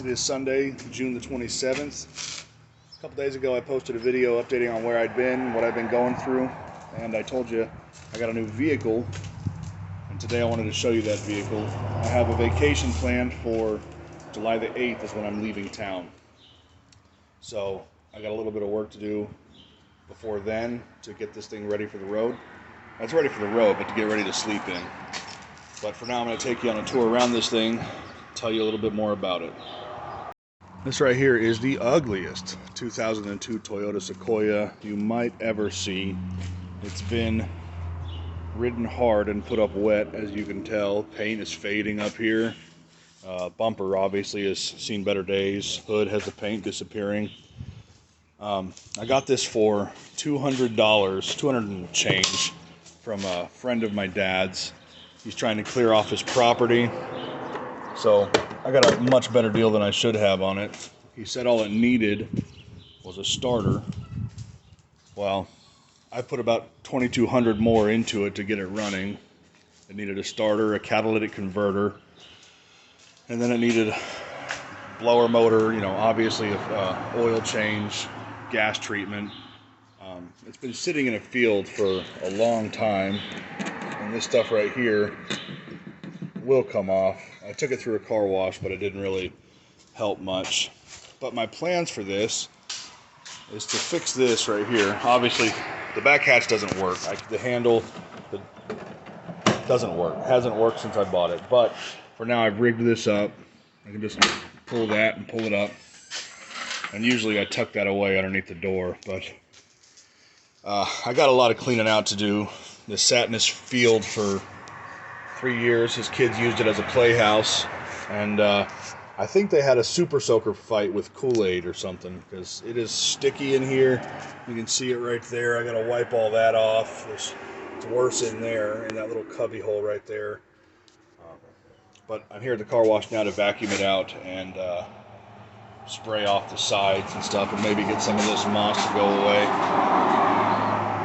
It is Sunday, June the 27th. A couple days ago I posted a video updating on where I'd been, what I've been going through, and I told you I got a new vehicle, and today I wanted to show you that vehicle. I have a vacation planned for July the 8th is when I'm leaving town. So I got a little bit of work to do before then to get this thing ready for the road. It's ready for the road, but to get ready to sleep in. But for now I'm going to take you on a tour around this thing, tell you a little bit more about it. This right here is the ugliest 2002 Toyota Sequoia you might ever see. It's been ridden hard and put up wet, as you can tell. Paint is fading up here. Bumper obviously has seen better days. Hood has the paint disappearing. I got this for $200, $200 and change, from a friend of my dad's. He's trying to clear off his property. So I got a much better deal than I should have on it. He said all it needed was a starter. Well, I put about $2,200 more into it to get it running. It needed a starter, a catalytic converter, and then it needed blower motor, obviously oil change, gas treatment. It's been sitting in a field for a long time, and this stuff right here will come off. I took it through a car wash, but it didn't really help much. But my plans for this is to fix this right here. Obviously, the back hatch doesn't work. The handle doesn't work. It hasn't worked since I bought it. But for now, I've rigged this up. I can just pull that and pull it up. And usually I tuck that away underneath the door. But I got a lot of cleaning out to do. This sat in this field for 3 years. His kids used it as a playhouse, and I think they had a super soaker fight with Kool-Aid or something, because it is sticky in here. You can see it right there. I gotta wipe all that off. It's worse in there, in that little cubby hole right there. But I'm here at the car wash now to vacuum it out and spray off the sides and stuff, and maybe get some of this moss to go away.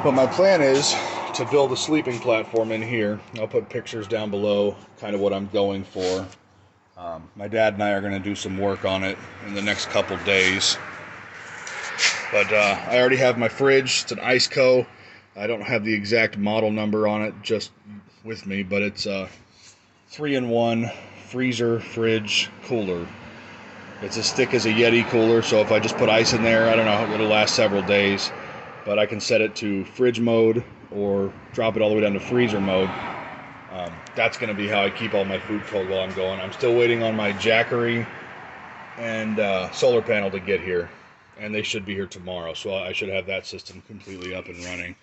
But my plan is to build a sleeping platform in here. I'll put pictures down below, kind of what I'm going for. My dad and I are going to do some work on it in the next couple days. But I already have my fridge. It's an IceCo. I don't have the exact model number on it just with me, but it's a 3-in-1 freezer, fridge, cooler. It's as thick as a Yeti cooler, so if I just put ice in there, I don't know, it'll last several days. But I can set it to fridge mode or drop it all the way down to freezer mode. That's going to be how I keep all my food cold while I'm going. I'm still waiting on my Jackery and solar panel to get here, and they should be here tomorrow, so I should have that system completely up and running.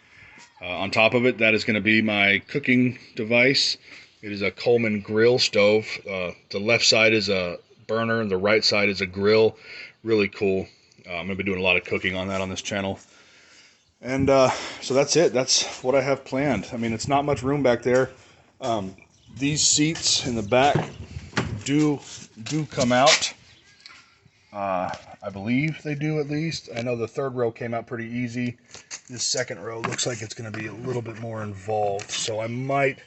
On top of it, that is going to be my cooking device. It is a Coleman grill stove. The left side is a burner and the right side is a grill. Really cool. I'm going to be doing a lot of cooking on that on this channel. And so that's it. That's what I have planned. I mean, it's not much room back there. These seats in the back do come out. I believe they do, at least. I know the third row came out pretty easy. This second row looks like it's going to be a little bit more involved. So I might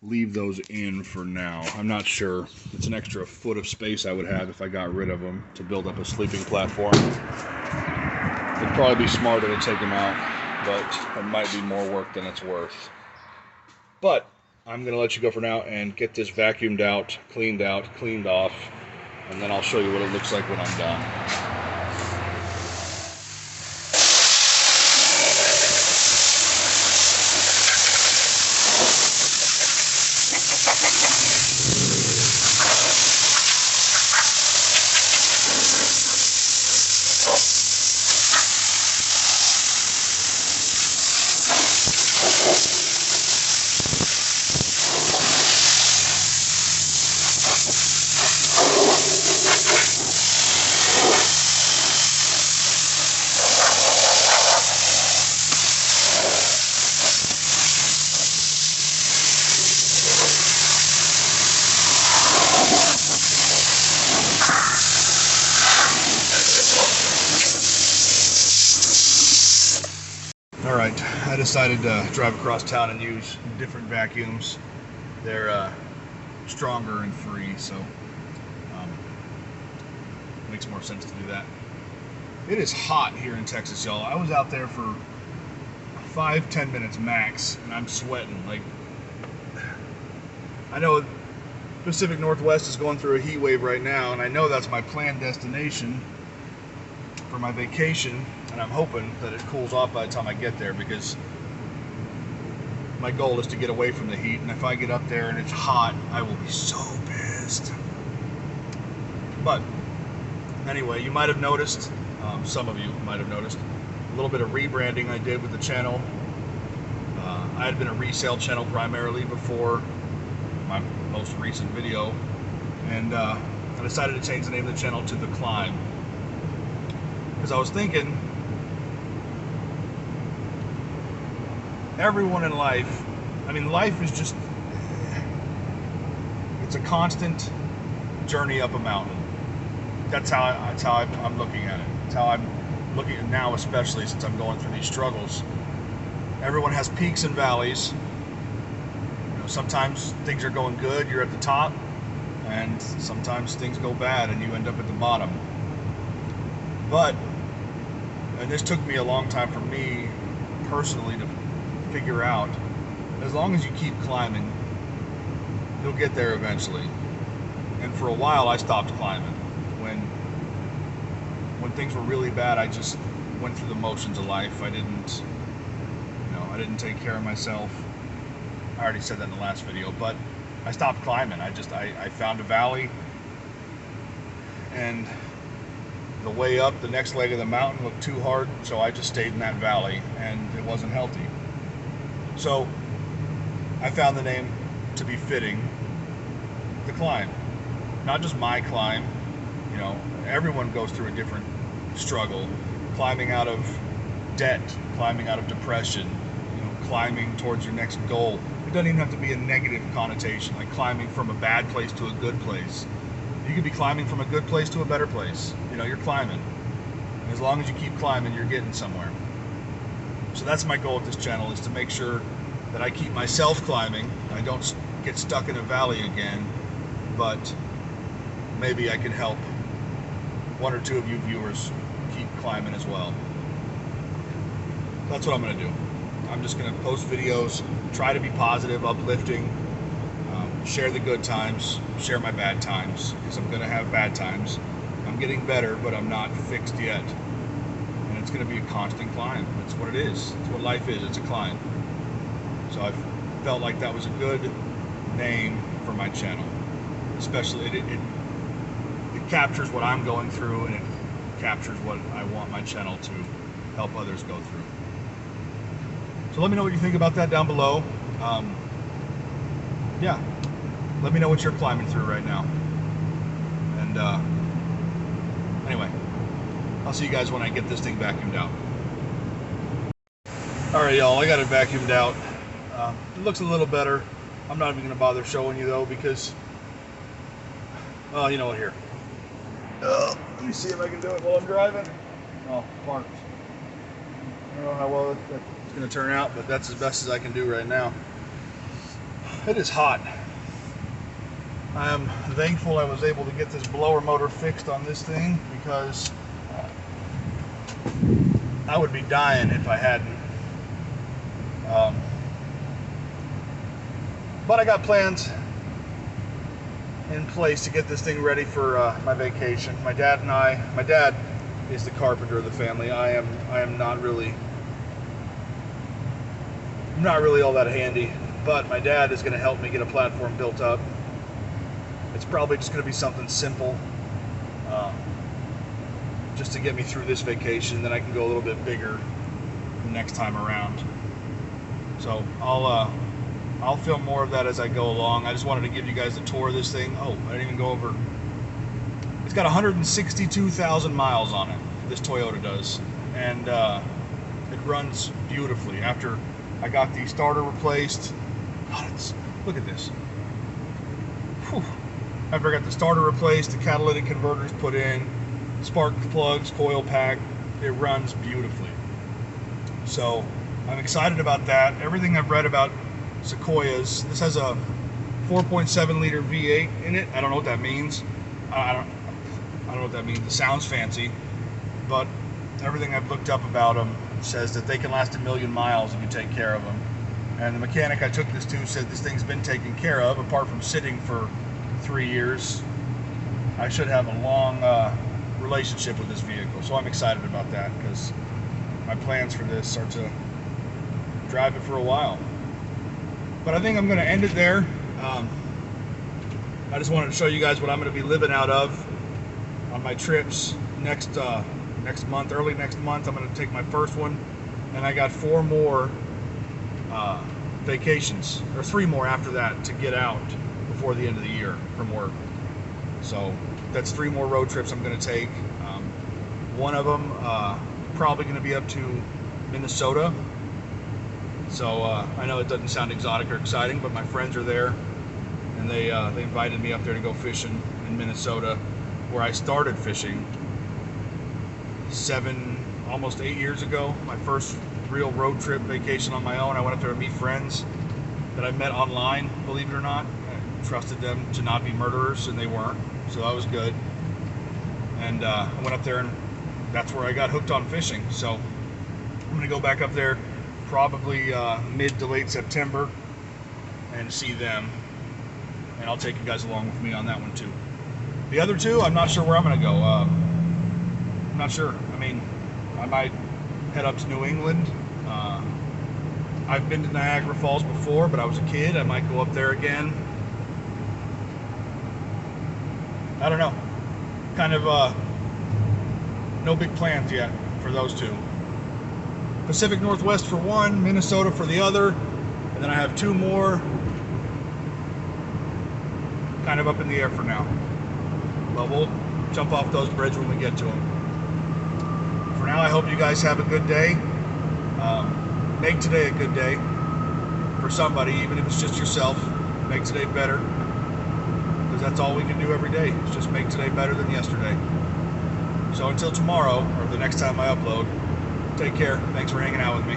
leave those in for now. I'm not sure. It's an extra foot of space I would have if I got rid of them to build up a sleeping platform. It'd probably be smarter to take them out, but it might be more work than it's worth. But I'm going to let you go for now and get this vacuumed out, cleaned off, and then I'll show you what it looks like when I'm done. Alright, I decided to drive across town and use different vacuums. They're stronger and free, so makes more sense to do that. It is hot here in Texas, y'all. I was out there for 5-10 minutes max, and I'm sweating. Like, I know Pacific Northwest is going through a heat wave right now, and I know that's my planned destination for my vacation, and I'm hoping that it cools off by the time I get there, because my goal is to get away from the heat, and if I get up there and it's hot, I will be so pissed. But anyway, you might have noticed, some of you might have noticed, a little bit of rebranding I did with the channel. I had been a resale channel primarily before my most recent video, and I decided to change the name of the channel to The Climb, because I was thinking, everyone in life, I mean, life is just, it's a constant journey up a mountain. That's how I'm looking at it. That's how I'm looking at it now, especially since I'm going through these struggles. Everyone has peaks and valleys. You know, sometimes things are going good, you're at the top, and sometimes things go bad and you end up at the bottom. But, and this took me a long time for me personally to figure out, as long as you keep climbing, you'll get there eventually. And for a while I stopped climbing. When things were really bad, I just went through the motions of life. I didn't take care of myself. I already said that in the last video, but I stopped climbing. I found a valley, and the way up, the next leg of the mountain looked too hard, so I just stayed in that valley, and it wasn't healthy. So I found the name to be fitting, The Climb. Not just my climb, you know, everyone goes through a different struggle, climbing out of debt, climbing out of depression, you know, climbing towards your next goal. It doesn't even have to be a negative connotation, like climbing from a bad place to a good place. You could be climbing from a good place to a better place. You know, you're climbing. And as long as you keep climbing, you're getting somewhere. So that's my goal with this channel, is to make sure that I keep myself climbing. I don't get stuck in a valley again, but maybe I can help one or two of you viewers keep climbing as well. That's what I'm going to do. I'm just going to post videos, try to be positive, uplifting, share the good times, share my bad times, because I'm going to have bad times. I'm getting better, but I'm not fixed yet. And it's going to be a constant climb. That's what it is. It's what life is. It's a climb. So I felt like that was a good name for my channel. Especially, it captures what I'm going through, and it captures what I want my channel to help others go through. So let me know what you think about that down below. Yeah, let me know what you're climbing through right now. And anyway, I'll see you guys when I get this thing vacuumed out. Alright, y'all, I got it vacuumed out. It looks a little better. I'm not even going to bother showing you though, because, oh, you know what, here. Let me see if I can do it while I'm driving. Oh, parked. I don't know how well that's going to turn out, but that's as best as I can do right now. It is hot. I am thankful I was able to get this blower motor fixed on this thing, because I would be dying if I hadn't. But I got plans in place to get this thing ready for my vacation. My dad is the carpenter of the family. I'm not really all that handy, but my dad is going to help me get a platform built up. It's probably just going to be something simple, just to get me through this vacation. Then I can go a little bit bigger the next time around. So I'll film more of that as I go along. I just wanted to give you guys a tour of this thing. Oh, I didn't even go over. It's got 162,000 miles on it. This Toyota does, and it runs beautifully. After I got the starter replaced, God, look at this. Whew. After I got the starter replaced, the catalytic converters put in, spark plugs, coil pack, it runs beautifully. So I'm excited about that. Everything I've read about Sequoias, this has a 4.7 liter V8 in it. I don't know what that means. I don't know what that means. It sounds fancy, but everything I've looked up about them says that they can last 1,000,000 miles if you take care of them. And the mechanic I took this to said this thing's been taken care of, apart from sitting for 3 years. I should have a long relationship with this vehicle, so I'm excited about that because my plans for this are to drive it for a while. But I think I'm going to end it there. I just wanted to show you guys what I'm going to be living out of on my trips next month, early next month. I'm going to take my first one, and I got 4 more vacations, or 3 more after that, to get out before the end of the year from work. So that's 3 more road trips I'm going to take. One of them probably going to be up to Minnesota. So I know it doesn't sound exotic or exciting, but my friends are there, and they invited me up there to go fishing in Minnesota, where I started fishing almost 8 years ago. My first real road trip vacation on my own. I went up there to meet friends that I met online, believe it or not. I trusted them to not be murderers, and they weren't, so that was good. And I went up there, and that's where I got hooked on fishing. So I'm going to go back up there probably mid to late September and see them, and I'll take you guys along with me on that one too. The other 2, I'm not sure where I'm going to go. I'm not sure. I mean, I might head up to New England. I've been to Niagara Falls before, but I was a kid. I might go up there again. I don't know. Kind of no big plans yet for those 2. Pacific Northwest for one, Minnesota for the other, and then I have 2 more kind of up in the air for now. But we'll jump off those bridges when we get to them. For now, I hope you guys have a good day. Make today a good day for somebody, even if it's just yourself. Make today better, because that's all we can do every day, is just make today better than yesterday. So until tomorrow, or the next time I upload, take care. Thanks for hanging out with me.